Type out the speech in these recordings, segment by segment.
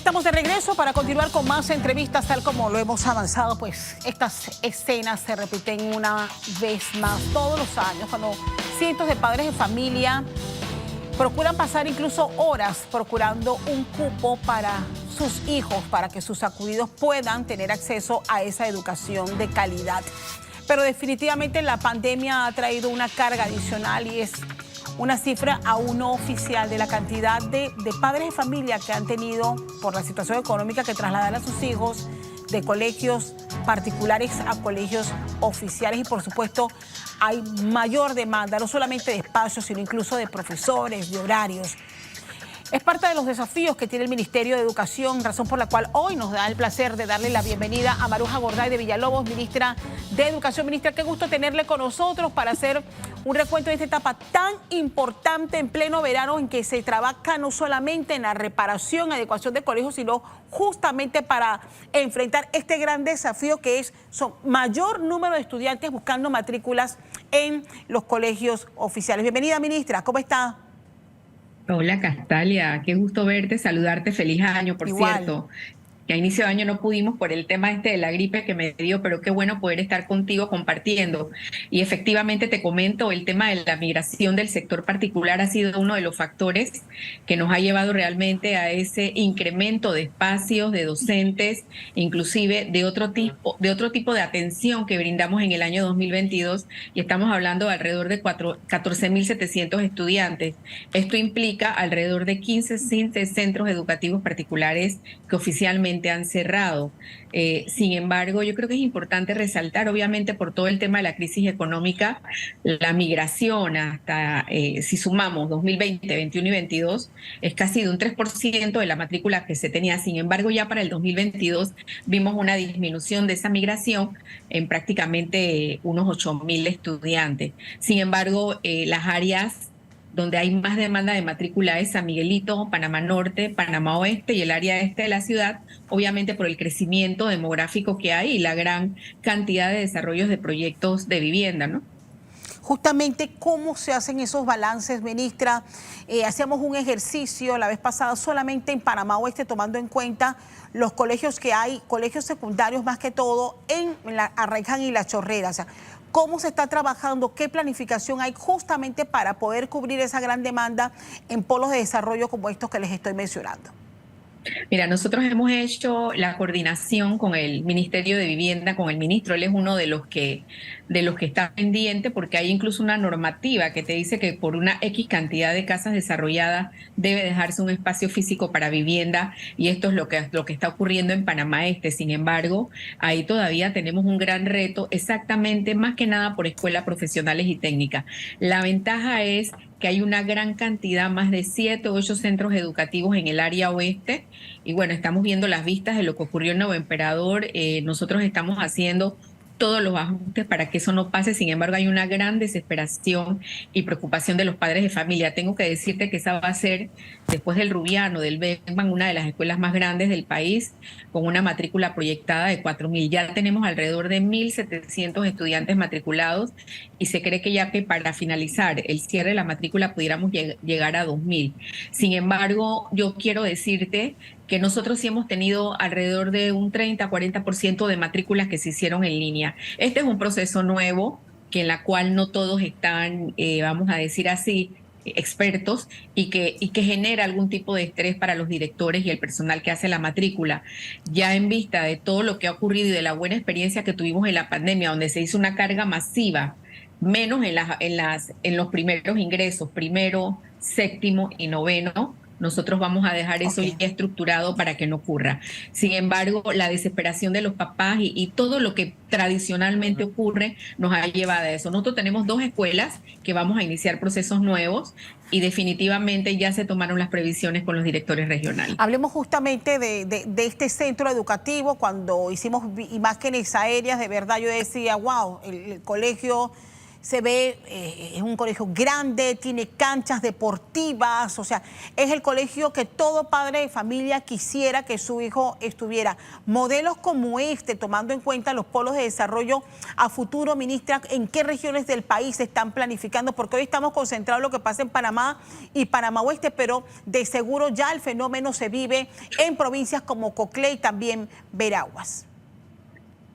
Estamos de regreso para continuar con más entrevistas, tal como lo hemos avanzado. Pues estas escenas se repiten una vez más todos los años, cuando cientos de padres de familia procuran pasar incluso horas procurando un cupo para sus hijos, para que sus acudidos puedan tener acceso a esa educación de calidad. Pero definitivamente la pandemia ha traído una carga adicional y es una cifra aún no oficial de la cantidad de padres de familia que han tenido, por la situación económica, que trasladar a sus hijos de colegios particulares a colegios oficiales. Y por supuesto hay mayor demanda, no solamente de espacios, sino incluso de profesores, de horarios. Es parte de los desafíos que tiene el Ministerio de Educación, razón por la cual hoy nos da el placer de darle la bienvenida a Maruja Gorday de Villalobos, ministra de Educación. Ministra, qué gusto tenerle con nosotros para hacer un recuento de esta etapa tan importante en pleno verano, en que se trabaja no solamente en la reparación, adecuación de colegios, sino justamente para enfrentar este gran desafío que es mayor número de estudiantes buscando matrículas en los colegios oficiales. Bienvenida, ministra, ¿cómo está? Hola Castalia, qué gusto verte, saludarte, feliz año, por Igual. cierto, que a inicio de año no pudimos por el tema de la gripe que me dio, pero qué bueno poder estar contigo compartiendo. Y efectivamente te comento, el tema de la migración del sector particular ha sido uno de los factores que nos ha llevado realmente a ese incremento de espacios, de docentes, inclusive de otro tipo de atención que brindamos en el año 2022, y estamos hablando de alrededor de 14.700 estudiantes. Esto implica alrededor de 15 centros educativos particulares que oficialmente han cerrado. Sin embargo, yo creo que es importante resaltar, obviamente por todo el tema de la crisis económica, la migración hasta, si sumamos 2020, 21 y 22, es casi de un 3% de la matrícula que se tenía. Sin embargo, ya para el 2022 vimos una disminución de esa migración en prácticamente unos 8.000 estudiantes. Sin embargo, las áreas donde hay más demanda de matrícula es San Miguelito, Panamá Norte, Panamá Oeste y el área este de la ciudad, obviamente por el crecimiento demográfico que hay y la gran cantidad de desarrollos de proyectos de vivienda, ¿no? Justamente, ¿cómo se hacen esos balances, ministra? Hacíamos un ejercicio la vez pasada solamente en Panamá Oeste, tomando en cuenta los colegios que hay, colegios secundarios más que todo, en la Arraiján y La Chorrera. O sea, ¿cómo se está trabajando? ¿Qué planificación hay justamente para poder cubrir esa gran demanda en polos de desarrollo como estos que les estoy mencionando? Mira, nosotros hemos hecho la coordinación con el Ministerio de Vivienda, con el ministro. Él es uno de los que está pendiente, porque hay incluso una normativa que te dice que por una X cantidad de casas desarrolladas debe dejarse un espacio físico para vivienda, y esto es lo que está ocurriendo en Panamá Este. Sin embargo, ahí todavía tenemos un gran reto, exactamente más que nada por escuelas profesionales y técnicas. La ventaja es que hay una gran cantidad, más de 7 o 8 centros educativos en el área oeste. Y bueno, estamos viendo las vistas de lo que ocurrió en Nuevo Emperador. Nosotros estamos haciendo todos los ajustes para que eso no pase. Sin embargo, hay una gran desesperación y preocupación de los padres de familia. Tengo que decirte que esa va a ser, después del Rubiano, del Beckman, una de las escuelas más grandes del país, con una matrícula proyectada de 4.000. Ya tenemos alrededor de 1.700 estudiantes matriculados, y se cree que ya que para finalizar el cierre de la matrícula pudiéramos llegar a 2.000. Sin embargo, yo quiero decirte que nosotros sí hemos tenido alrededor de un 30-40% de matrículas que se hicieron en línea. Este es un proceso nuevo, que en la cual no todos están, vamos a decir así, expertos, y que genera algún tipo de estrés para los directores y el personal que hace la matrícula. Ya en vista de todo lo que ha ocurrido y de la buena experiencia que tuvimos en la pandemia, donde se hizo una carga masiva, menos en los primeros ingresos, primero, séptimo y noveno, nosotros vamos a dejar eso ya estructurado para que no ocurra. Sin embargo, la desesperación de los papás y todo lo que tradicionalmente ocurre nos ha llevado a eso. Nosotros tenemos 2 escuelas que vamos a iniciar procesos nuevos, y definitivamente ya se tomaron las previsiones con los directores regionales. Hablemos justamente de este centro educativo. Cuando hicimos imágenes aéreas, de verdad yo decía, wow, el colegio se ve, es un colegio grande, tiene canchas deportivas, o sea, es el colegio que todo padre de familia quisiera que su hijo estuviera. Modelos como este, tomando en cuenta los polos de desarrollo a futuro, ministra, ¿en qué regiones del país se están planificando? Porque hoy estamos concentrados en lo que pasa en Panamá y Panamá Oeste, pero de seguro ya el fenómeno se vive en provincias como Coclé y también Veraguas.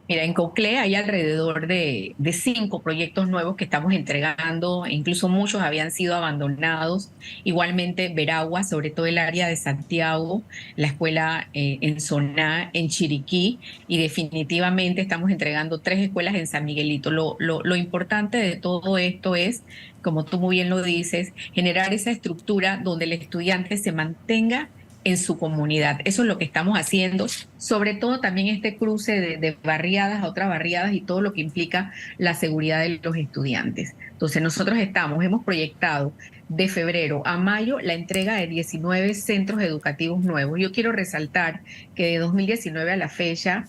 Mira, en Coclé hay alrededor de 5 proyectos nuevos que estamos entregando, incluso muchos habían sido abandonados. Igualmente Veraguas, sobre todo el área de Santiago, la escuela en Soná, en Chiriquí, y definitivamente estamos entregando 3 escuelas en San Miguelito. Lo importante de todo esto es, como tú muy bien lo dices, generar esa estructura donde el estudiante se mantenga en su comunidad. Eso es lo que estamos haciendo, sobre todo también este cruce de barriadas a otras barriadas y todo lo que implica la seguridad de los estudiantes. Entonces nosotros hemos proyectado de febrero a mayo la entrega de 19 centros educativos nuevos. Yo quiero resaltar que de 2019 a la fecha,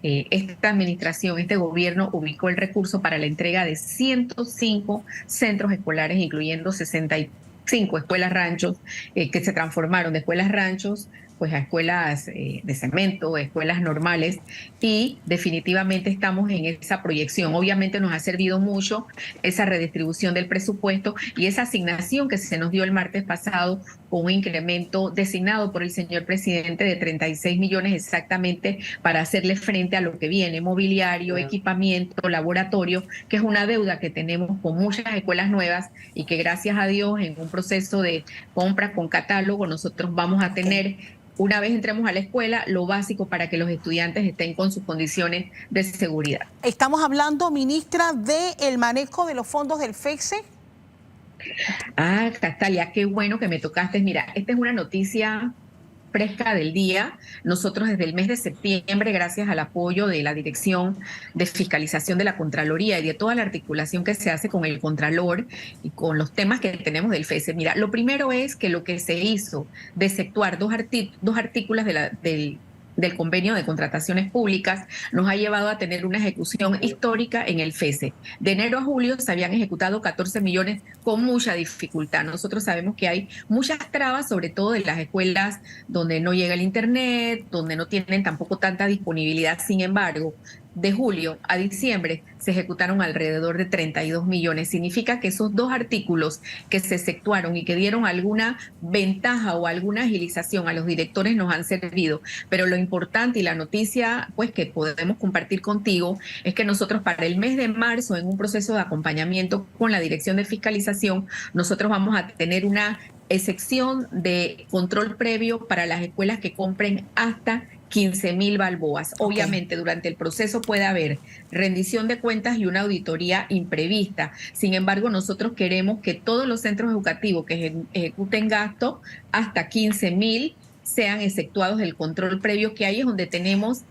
esta administración, este gobierno ubicó el recurso para la entrega de 105 centros escolares, incluyendo 65 escuelas ranchos que se transformaron de escuelas ranchos pues a escuelas de cemento, escuelas normales, y definitivamente estamos en esa proyección. Obviamente nos ha servido mucho esa redistribución del presupuesto y esa asignación que se nos dio el martes pasado con un incremento designado por el señor presidente de 36 millones exactamente para hacerle frente a lo que viene, mobiliario, equipamiento, laboratorio, que es una deuda que tenemos con muchas escuelas nuevas y que gracias a Dios en un proceso de compra con catálogo nosotros vamos a tener, una vez entremos a la escuela, lo básico para que los estudiantes estén con sus condiciones de seguridad. Estamos hablando, ministra, del manejo de los fondos del FESE. Castalia, qué bueno que me tocaste. Mira, esta es una noticia fresca del día. Nosotros desde el mes de septiembre, gracias al apoyo de la Dirección de Fiscalización de la Contraloría y de toda la articulación que se hace con el Contralor y con los temas que tenemos del FESE. Mira, lo primero es que lo que se hizo de exceptuar dos artículos del convenio de contrataciones públicas nos ha llevado a tener una ejecución histórica en el FESE. De enero a julio se habían ejecutado 14 millones con mucha dificultad. Nosotros sabemos que hay muchas trabas, sobre todo en las escuelas donde no llega el internet, donde no tienen tampoco tanta disponibilidad. Sin embargo, de julio a diciembre se ejecutaron alrededor de 32 millones. Significa que esos dos artículos que se exceptuaron y que dieron alguna ventaja o alguna agilización a los directores nos han servido. Pero lo importante y la noticia pues que podemos compartir contigo es que nosotros para el mes de marzo, en un proceso de acompañamiento con la Dirección de Fiscalización, nosotros vamos a tener una excepción de control previo para las escuelas que compren hasta 15,000 balboas. Obviamente, durante el proceso puede haber rendición de cuentas y una auditoría imprevista. Sin embargo, nosotros queremos que todos los centros educativos que ejecuten gasto hasta 15,000 sean exceptuados del control previo, que ahí es donde tenemos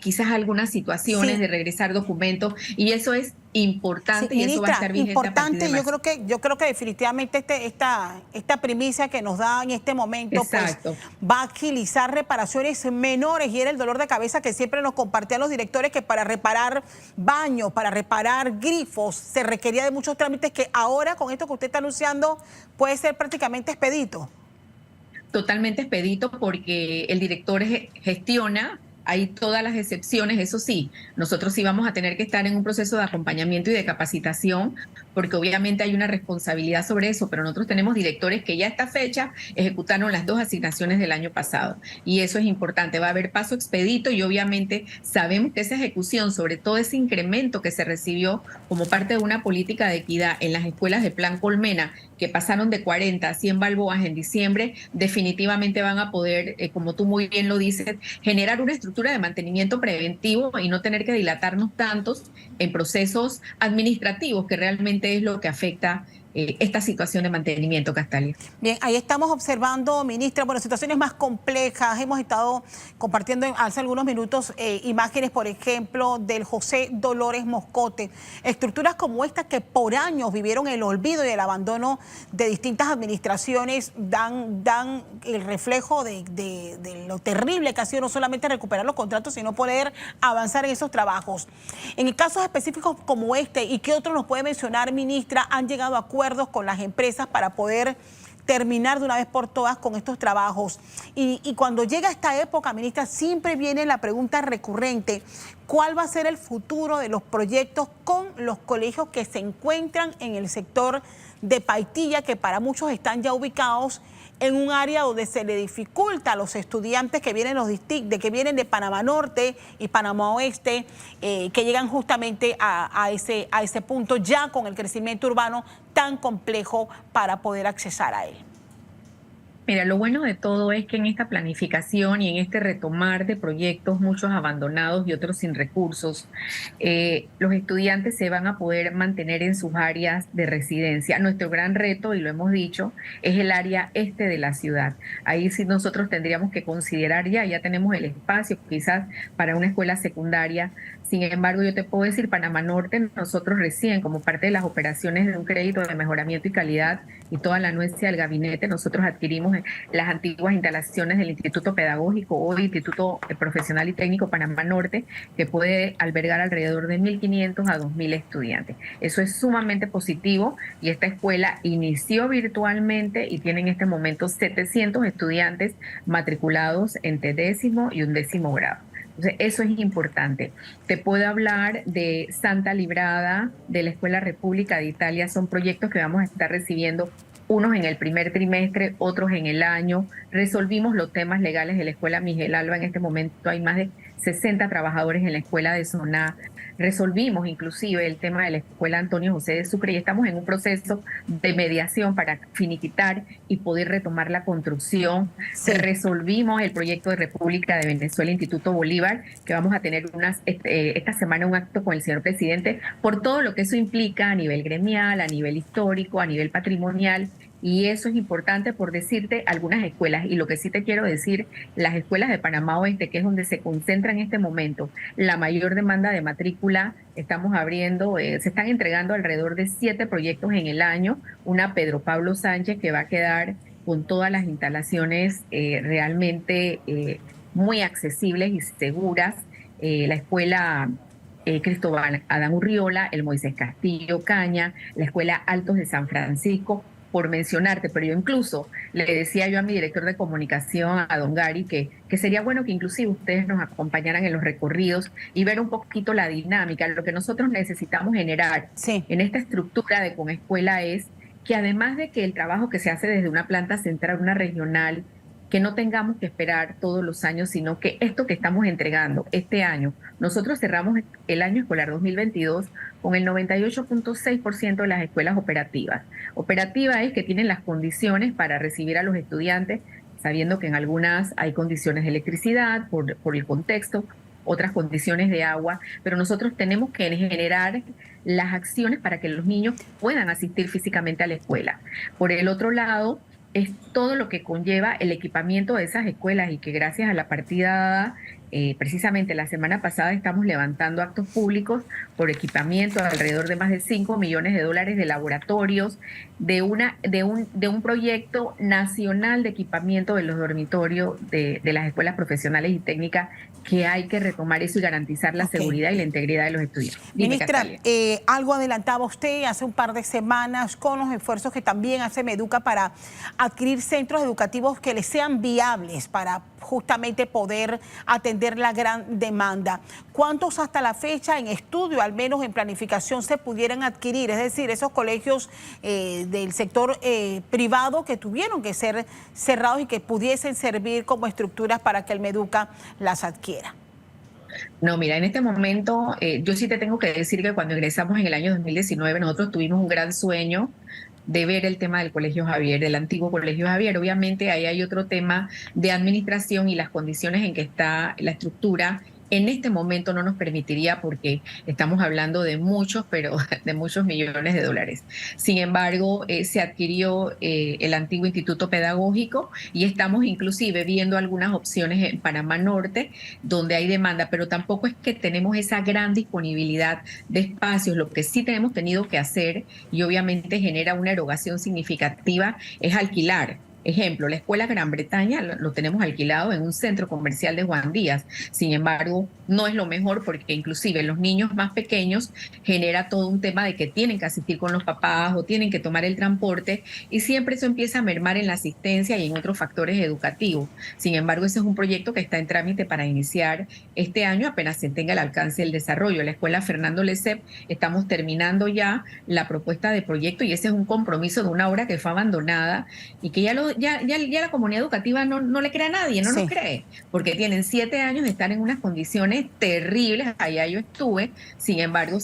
quizás algunas situaciones de regresar documentos, y eso es importante, y ministra, eso va a estar vigente importante. A partir de yo creo que definitivamente esta primicia que nos da en este momento pues, va a agilizar reparaciones menores, y era el dolor de cabeza que siempre nos compartían los directores, que para reparar baños, para reparar grifos, se requería de muchos trámites que ahora con esto que usted está anunciando puede ser prácticamente expedito. Totalmente expedito, porque el director gestiona, hay todas las excepciones. Eso sí, nosotros sí vamos a tener que estar en un proceso de acompañamiento y de capacitación, porque obviamente hay una responsabilidad sobre eso, pero nosotros tenemos directores que ya a esta fecha ejecutaron las 2 asignaciones del año pasado, y eso es importante. Va a haber paso expedito, y obviamente sabemos que esa ejecución, sobre todo ese incremento que se recibió como parte de una política de equidad en las escuelas de Plan Colmena, que pasaron de 40 a 100 balboas en diciembre, definitivamente van a poder, como tú muy bien lo dices, generar una estructura de mantenimiento preventivo y no tener que dilatarnos tantos en procesos administrativos, que realmente es lo que afecta esta situación de mantenimiento, Castalia. Bien, ahí estamos observando, ministra, bueno, situaciones más complejas. Hemos estado compartiendo hace algunos minutos imágenes, por ejemplo, del José Dolores Moscote. Estructuras como estas que por años vivieron el olvido y el abandono de distintas administraciones dan el reflejo de lo terrible que ha sido no solamente recuperar los contratos, sino poder avanzar en esos trabajos. En casos específicos como este, ¿y qué otros nos puede mencionar, ministra? ¿Han llegado a acuerdos con las empresas para poder terminar de una vez por todas con estos trabajos? Y cuando llega esta época, ministra, siempre viene la pregunta recurrente: ¿cuál va a ser el futuro de los proyectos con los colegios que se encuentran en el sector de Paitilla, que para muchos están ya ubicados en un área donde se le dificulta a los estudiantes que vienen de Panamá Norte y Panamá Oeste, que llegan justamente a ese punto ya con el crecimiento urbano tan complejo para poder accesar a él? Mira, lo bueno de todo es que en esta planificación y en este retomar de proyectos, muchos abandonados y otros sin recursos, los estudiantes se van a poder mantener en sus áreas de residencia. Nuestro gran reto, y lo hemos dicho, es el área este de la ciudad. Ahí sí nosotros tendríamos que considerar ya tenemos el espacio quizás para una escuela secundaria. Sin embargo, yo te puedo decir, Panamá Norte, nosotros recién, como parte de las operaciones de un crédito de mejoramiento y calidad y toda la anuencia del gabinete, nosotros adquirimos las antiguas instalaciones del Instituto Pedagógico o Instituto Profesional y Técnico Panamá Norte, que puede albergar alrededor de 1.500 a 2.000 estudiantes. Eso es sumamente positivo y esta escuela inició virtualmente y tiene en este momento 700 estudiantes matriculados entre 10º y 11º grado. Entonces, eso es importante. Te puedo hablar de Santa Librada, de la Escuela República de Italia. Son proyectos que vamos a estar recibiendo, unos en el primer trimestre, otros en el año. Resolvimos los temas legales de la Escuela Miguel Alba. En este momento hay más de 60 trabajadores en la Escuela de Soná. Resolvimos inclusive el tema de la Escuela Antonio José de Sucre y estamos en un proceso de mediación para finiquitar y poder retomar la construcción. Sí. Resolvimos el proyecto de República de Venezuela, Instituto Bolívar, que vamos a tener esta semana un acto con el señor presidente por todo lo que eso implica a nivel gremial, a nivel histórico, a nivel patrimonial. Y eso es importante por decirte algunas escuelas. Y lo que sí te quiero decir, las escuelas de Panamá Oeste, que es donde se concentra en este momento la mayor demanda de matrícula, estamos abriendo, se están entregando alrededor de 7 proyectos en el año. Una Pedro Pablo Sánchez, que va a quedar con todas las instalaciones realmente muy accesibles y seguras. La escuela Cristóbal Adán Urriola, el Moisés Castillo Caña, la escuela Altos de San Francisco, por mencionarte, pero yo incluso le decía yo a mi director de comunicación, a don Gary, que sería bueno que inclusive ustedes nos acompañaran en los recorridos y ver un poquito la dinámica. Lo que nosotros necesitamos generar en esta estructura de Comescuela es que además de que el trabajo que se hace desde una planta central, una regional, que no tengamos que esperar todos los años, sino que esto que estamos entregando este año, nosotros cerramos el año escolar 2022 con el 98.6% de las escuelas operativas. Operativa es que tienen las condiciones para recibir a los estudiantes, sabiendo que en algunas hay condiciones de electricidad por el contexto, otras condiciones de agua, pero nosotros tenemos que generar las acciones para que los niños puedan asistir físicamente a la escuela. Por el otro lado, es todo lo que conlleva el equipamiento de esas escuelas y que gracias a la partida dada, precisamente la semana pasada estamos levantando actos públicos por equipamiento de alrededor de más de $5 millones de laboratorios, de un proyecto nacional de equipamiento de los dormitorios de las escuelas profesionales y técnicas, que hay que retomar eso y garantizar la seguridad y la integridad de los estudiantes. Ministra, algo adelantaba usted hace un par de semanas con los esfuerzos que también hace Meduca para adquirir centros educativos que les sean viables para justamente poder atender la gran demanda. ¿Cuántos hasta la fecha en estudio, al menos en planificación, se pudieran adquirir? Es decir, esos colegios del sector privado que tuvieron que ser cerrados y que pudiesen servir como estructuras para que el Meduca las adquiera. No, mira, en este momento yo sí te tengo que decir que cuando ingresamos en el año 2019 nosotros tuvimos un gran sueño de ver el tema del Colegio Javier, del antiguo Colegio Javier. Obviamente ahí hay otro tema de administración y las condiciones en que está la estructura En este momento no nos permitiría porque estamos hablando de muchos, pero de muchos millones de dólares. Sin embargo, se adquirió el antiguo Instituto Pedagógico y estamos inclusive viendo algunas opciones en Panamá Norte donde hay demanda, pero tampoco es que tenemos esa gran disponibilidad de espacios. Lo que sí tenemos tenido que hacer, y obviamente genera una erogación significativa, es alquilar. Ejemplo, la Escuela Gran Bretaña lo tenemos alquilado en un centro comercial de Juan Díaz. Sin embargo, no es lo mejor porque inclusive los niños más pequeños genera todo un tema de que tienen que asistir con los papás o tienen que tomar el transporte y siempre eso empieza a mermar en la asistencia y en otros factores educativos. Sin embargo, ese es un proyecto que está en trámite para iniciar este año apenas se tenga el alcance del desarrollo. La Escuela Fernando Lesseps estamos terminando ya la propuesta de proyecto y ese es un compromiso de una obra que fue abandonada y que ya la comunidad educativa no le cree a nadie, no nos cree, porque tienen 7 años de estar en unas condiciones terribles. Allá yo estuve, sin embargo,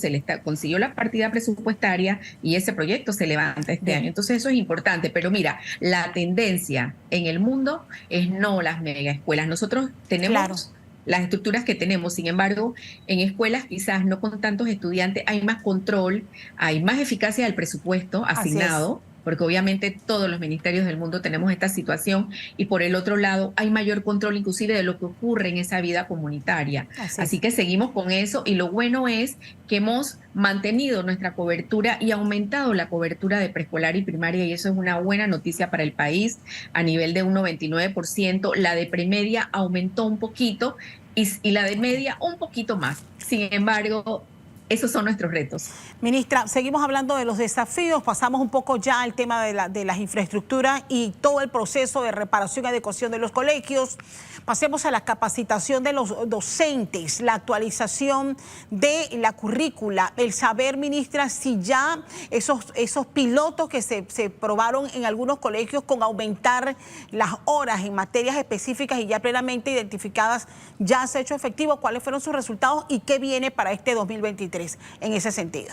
consiguió la partida presupuestaria y ese proyecto se levanta este año. Entonces eso es importante, pero mira, la tendencia en el mundo es no las mega escuelas. Nosotros tenemos las estructuras que tenemos, sin embargo, en escuelas quizás no con tantos estudiantes hay más control, hay más eficacia del presupuesto asignado, porque obviamente todos los ministerios del mundo tenemos esta situación y por el otro lado hay mayor control inclusive de lo que ocurre en esa vida comunitaria. Así que seguimos con eso y lo bueno es que hemos mantenido nuestra cobertura y aumentado la cobertura de preescolar y primaria y eso es una buena noticia para el país a nivel de un 99%. La de premedia aumentó un poquito y la de media un poquito más. Sin embargo, esos son nuestros retos. Ministra, seguimos hablando de los desafíos, pasamos un poco ya al tema de las infraestructuras y todo el proceso de reparación y adecuación de los colegios. Pasemos a la capacitación de los docentes, la actualización de la currícula, el saber, ministra, si ya esos pilotos que se probaron en algunos colegios con aumentar las horas en materias específicas y ya plenamente identificadas, ya se ha hecho efectivo, cuáles fueron sus resultados y qué viene para este 2023 en ese sentido.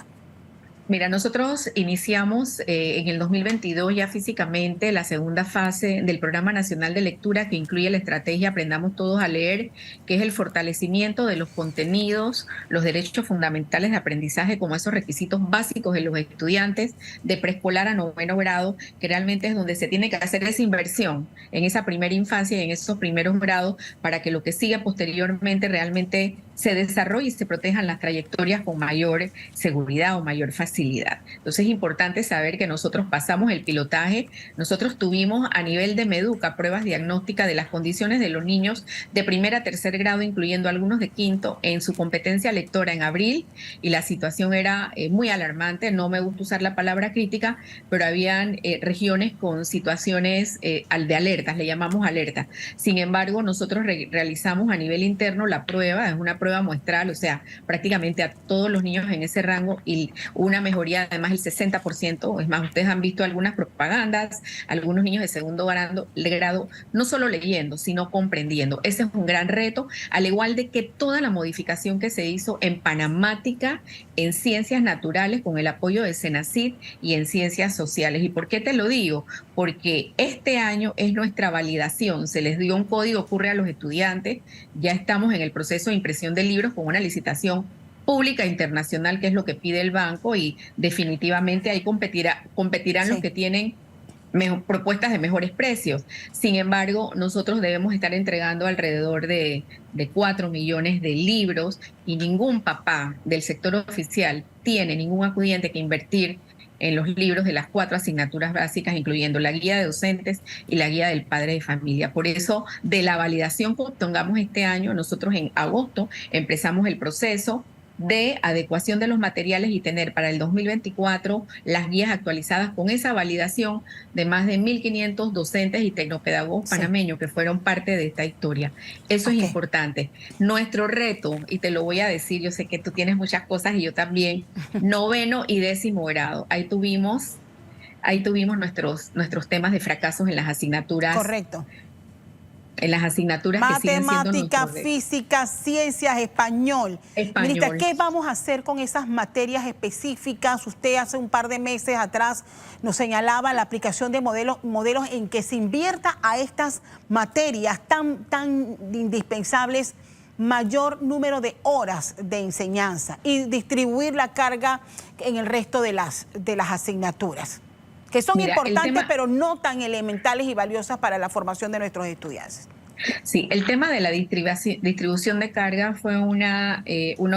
Mira, nosotros iniciamos en el 2022 ya físicamente la segunda fase del Programa Nacional de Lectura que incluye la estrategia Aprendamos Todos a Leer, que es el fortalecimiento de los contenidos, los derechos fundamentales de aprendizaje como esos requisitos básicos de los estudiantes de preescolar a 9º grado, que realmente es donde se tiene que hacer esa inversión en esa primera infancia y en esos primeros grados para que lo que siga posteriormente realmente se desarrolle y se protejan las trayectorias con mayor seguridad o mayor facilidad. Entonces es importante saber que nosotros pasamos el pilotaje, nosotros tuvimos a nivel de Meduca pruebas diagnósticas de las condiciones de los niños de 1º a 3er grado, incluyendo algunos de 5º, en su competencia lectora en abril y la situación era muy alarmante, no me gusta usar la palabra crítica, pero habían regiones con situaciones de alertas, le llamamos alertas. Sin embargo, nosotros realizamos a nivel interno la prueba, es una prueba muestral, o sea, prácticamente a todos los niños en ese rango y una mejoría además del 60%, es más, ustedes han visto algunas propagandas, algunos niños de 2º grado, no solo leyendo, sino comprendiendo. Ese es un gran reto, al igual de que toda la modificación que se hizo en Panamática, en ciencias naturales, con el apoyo de Senacid y en ciencias sociales. ¿Y por qué te lo digo? Porque este año es nuestra validación, se les dio un código, ocurre a los estudiantes, ya estamos en el proceso de impresión de libros con una licitación pública internacional, que es lo que pide el banco, y definitivamente ahí competirán los que tienen propuestas de mejores precios. Sin embargo, nosotros debemos estar entregando alrededor de 4 millones de libros y ningún papá del sector oficial tiene ningún acudiente que invertir en los libros de las 4 asignaturas básicas, incluyendo la guía de docentes y la guía del padre de familia. Por eso, de la validación que obtengamos este año, nosotros en agosto empezamos el proceso de adecuación de los materiales y tener para el 2024 las guías actualizadas con esa validación de más de 1.500 docentes y tecnopedagogos panameños que fueron parte de esta historia. Eso es importante. Nuestro reto, y te lo voy a decir, yo sé que tú tienes muchas cosas y yo también, 9º y 10º grado. Ahí tuvimos nuestros temas de fracasos en las asignaturas. Correcto. En las asignaturas matemática, física, ciencias, español. Ministra, ¿qué vamos a hacer con esas materias específicas? Usted hace un par de meses atrás nos señalaba la aplicación de modelos en que se invierta a estas materias tan indispensables mayor número de horas de enseñanza y distribuir la carga en el resto de las asignaturas, que son importantes, pero no tan elementales y valiosas para la formación de nuestros estudiantes. Sí, el tema de la distribución de carga fue una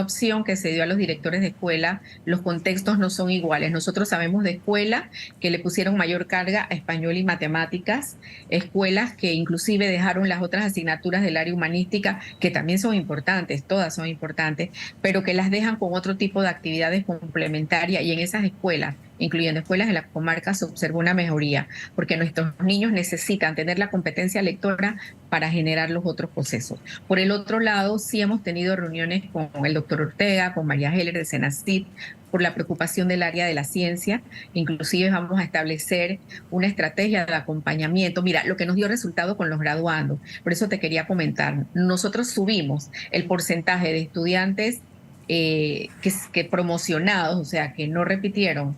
opción que se dio a los directores de escuela. Los contextos no son iguales. Nosotros sabemos de escuelas que le pusieron mayor carga a español y matemáticas, escuelas que inclusive dejaron las otras asignaturas del área humanística, que también son importantes, todas son importantes, pero que las dejan con otro tipo de actividades complementarias, y en esas escuelas, incluyendo escuelas de la comarca, se observó una mejoría, porque nuestros niños necesitan tener la competencia lectora para generar los otros procesos. Por el otro lado, sí hemos tenido reuniones con el doctor Ortega, con María Heller de Senacid, por la preocupación del área de la ciencia. Inclusive vamos a establecer una estrategia de acompañamiento. Mira, lo que nos dio resultado con los graduandos, por eso te quería comentar, nosotros subimos el porcentaje de estudiantes que promocionados, o sea, que no repitieron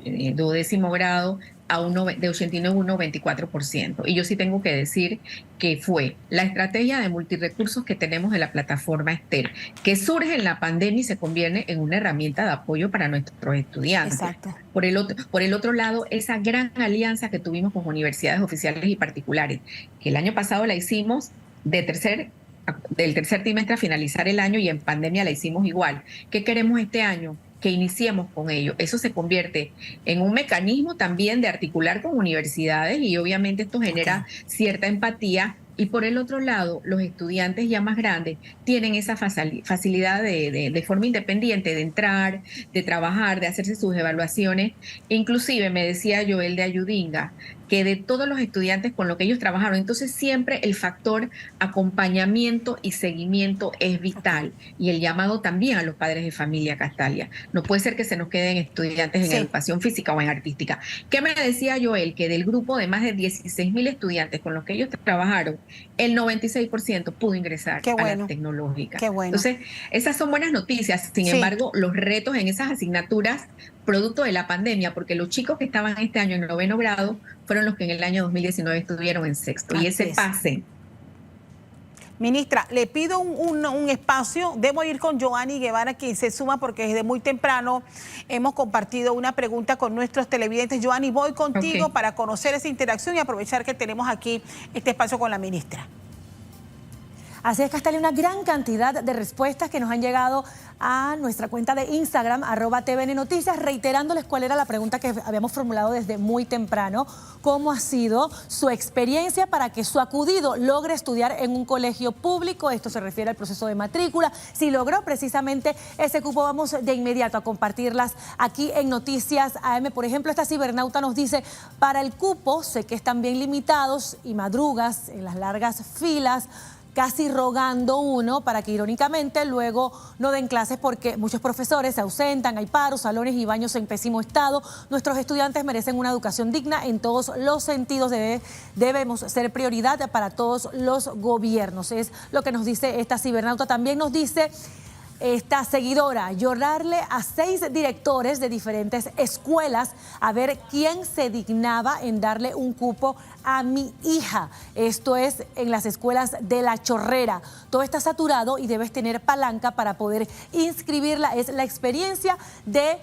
12º grado, de 89 a un 94%. Y yo sí tengo que decir que fue la estrategia de multirrecursos que tenemos de la plataforma STEL, que surge en la pandemia y se convierte en una herramienta de apoyo para nuestros estudiantes. Exacto. Por el otro lado, esa gran alianza que tuvimos con universidades oficiales y particulares, que el año pasado la hicimos del tercer trimestre a finalizar el año, y en pandemia la hicimos igual. ¿Qué queremos este año? Que iniciemos con ello. Eso se convierte en un mecanismo también de articular con universidades, y obviamente esto genera cierta empatía. Y por el otro lado, los estudiantes ya más grandes tienen esa facilidad de forma independiente de entrar, de trabajar, de hacerse sus evaluaciones. Inclusive me decía Joel de Ayudinga que de todos los estudiantes con los que ellos trabajaron, entonces siempre el factor acompañamiento y seguimiento es vital, y el llamado también a los padres de familia, Castalia. No puede ser que se nos queden estudiantes en educación física o en artística. ¿Qué me decía Joel? Que del grupo de más de 16.000 estudiantes con los que ellos trabajaron, el 96% pudo ingresar a la tecnológica. Qué bueno. Entonces, esas son buenas noticias. Sin embargo, los retos en esas asignaturas, producto de la pandemia, porque los chicos que estaban este año en 9º grado fueron los que en el año 2019 estuvieron en 6º. Y ese pase. Ministra, le pido un espacio. Debo ir con Joanny Guevara, quien se suma porque desde muy temprano hemos compartido una pregunta con nuestros televidentes. Joanny, voy contigo para conocer esa interacción y aprovechar que tenemos aquí este espacio con la ministra. Así es, Castalia, una gran cantidad de respuestas que nos han llegado a nuestra cuenta de Instagram, @TVN Noticias, reiterándoles cuál era la pregunta que habíamos formulado desde muy temprano: cómo ha sido su experiencia para que su acudido logre estudiar en un colegio público. Esto se refiere al proceso de matrícula. Si logró precisamente ese cupo, vamos de inmediato a compartirlas aquí en Noticias AM. Por ejemplo, esta cibernauta nos dice: para el cupo sé que están bien limitados y madrugas en las largas filas, casi rogando uno para que irónicamente luego no den clases porque muchos profesores se ausentan, hay paros, salones y baños en pésimo estado. Nuestros estudiantes merecen una educación digna en todos los sentidos. Debemos ser prioridad para todos los gobiernos. Es lo que nos dice esta cibernauta. También nos dice esta seguidora: llorarle a 6 directores de diferentes escuelas a ver quién se dignaba en darle un cupo a mi hija. Esto es en las escuelas de La Chorrera. Todo está saturado y debes tener palanca para poder inscribirla. Es la experiencia de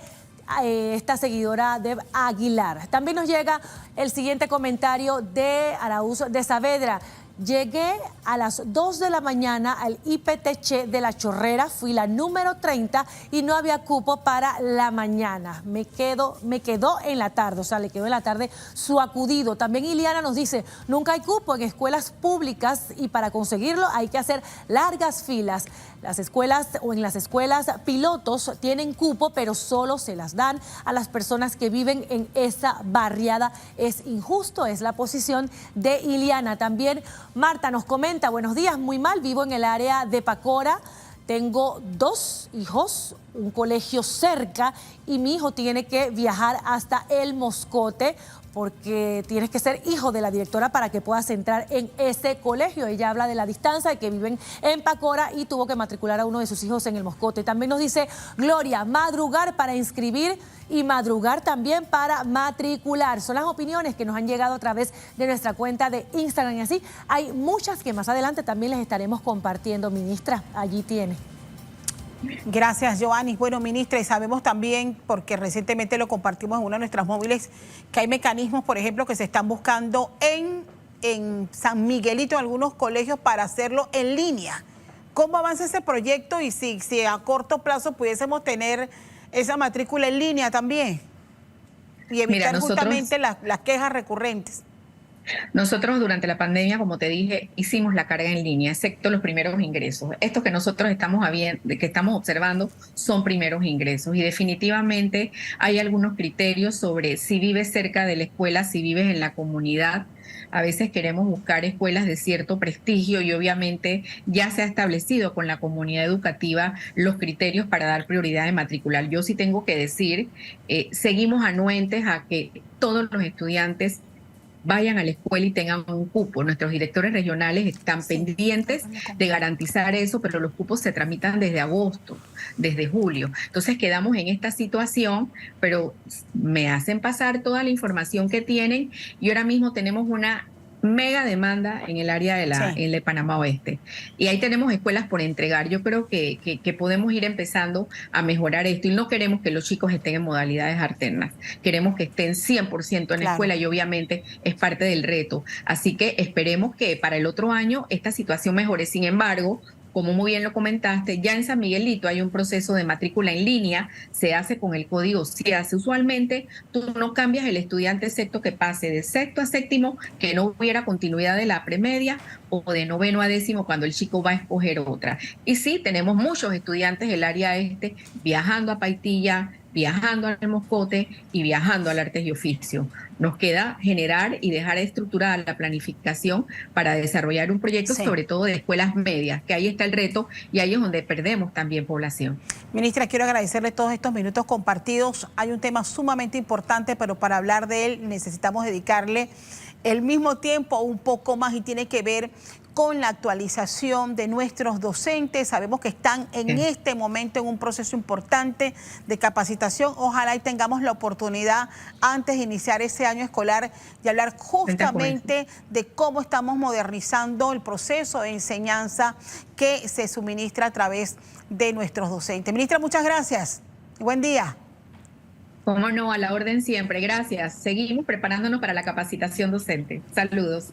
esta seguidora de Aguilar. También nos llega el siguiente comentario de Araúz de Saavedra: llegué a las 2 de la mañana al IPTC de La Chorrera, fui la número 30 y no había cupo para la mañana. Me quedó en la tarde, o sea, le quedó en la tarde su acudido. También Iliana nos dice: nunca hay cupo en escuelas públicas y para conseguirlo hay que hacer largas filas. Las escuelas en las escuelas pilotos tienen cupo, pero solo se las dan a las personas que viven en esa barriada. Es injusto, es la posición de Iliana. También Marta nos comenta: buenos días, muy mal, vivo en el área de Pacora, tengo 2 hijos, un colegio cerca y mi hijo tiene que viajar hasta El Moscote porque tienes que ser hijo de la directora para que puedas entrar en ese colegio. Ella habla de la distancia, de que viven en Pacora y tuvo que matricular a uno de sus hijos en El Moscote. También nos dice Gloria, madrugar para inscribir y madrugar también para matricular. Son las opiniones que nos han llegado a través de nuestra cuenta de Instagram y así hay muchas que más adelante también les estaremos compartiendo. Ministra, allí tiene. Gracias, Joanny. Bueno, ministra, y sabemos también, porque recientemente lo compartimos en una de nuestras móviles, que hay mecanismos, por ejemplo, que se están buscando en San Miguelito, en algunos colegios, para hacerlo en línea. ¿Cómo avanza ese proyecto y si a corto plazo pudiésemos tener esa matrícula en línea también? Y evitar justamente las quejas recurrentes. Nosotros durante la pandemia, como te dije, hicimos la carga en línea, excepto los primeros ingresos. Estos que nosotros estamos observando son primeros ingresos y definitivamente hay algunos criterios sobre si vives cerca de la escuela, si vives en la comunidad. A veces queremos buscar escuelas de cierto prestigio y obviamente ya se ha establecido con la comunidad educativa los criterios para dar prioridad de matricular. Yo sí tengo que decir, seguimos anuentes a que todos los estudiantes vayan a la escuela y tengan un cupo. Nuestros directores regionales están pendientes de garantizar eso, pero los cupos se tramitan desde agosto, desde julio. Entonces quedamos en esta situación, pero me hacen pasar toda la información que tienen y ahora mismo tenemos una mega demanda en el área de Panamá Oeste. Y ahí tenemos escuelas por entregar. Yo creo que podemos ir empezando a mejorar esto y no queremos que los chicos estén en modalidades alternas. Queremos que estén 100% en la escuela y obviamente es parte del reto. Así que esperemos que para el otro año esta situación mejore. Sin embargo, como muy bien lo comentaste, ya en San Miguelito hay un proceso de matrícula en línea, se hace con el código SIACE. Usualmente tú no cambias el estudiante excepto que pase de sexto a séptimo, que no hubiera continuidad de la premedia, o de noveno a décimo cuando el chico va a escoger otra. Y sí, tenemos muchos estudiantes del área este viajando a Paitilla, viajando al Moscote y viajando al Artes y Oficio. Nos queda generar y dejar estructurada la planificación para desarrollar un proyecto, sobre todo de escuelas medias, que ahí está el reto y ahí es donde perdemos también población. Ministra, quiero agradecerle todos estos minutos compartidos. Hay un tema sumamente importante, pero para hablar de él necesitamos dedicarle el mismo tiempo, un poco más, y tiene que ver con la actualización de nuestros docentes. Sabemos que están en este momento en un proceso importante de capacitación. Ojalá y tengamos la oportunidad antes de iniciar ese año escolar de hablar justamente de cómo estamos modernizando el proceso de enseñanza que se suministra a través de nuestros docentes. Ministra, muchas gracias. Buen día. Cómo no, a la orden siempre. Gracias. Seguimos preparándonos para la capacitación docente. Saludos.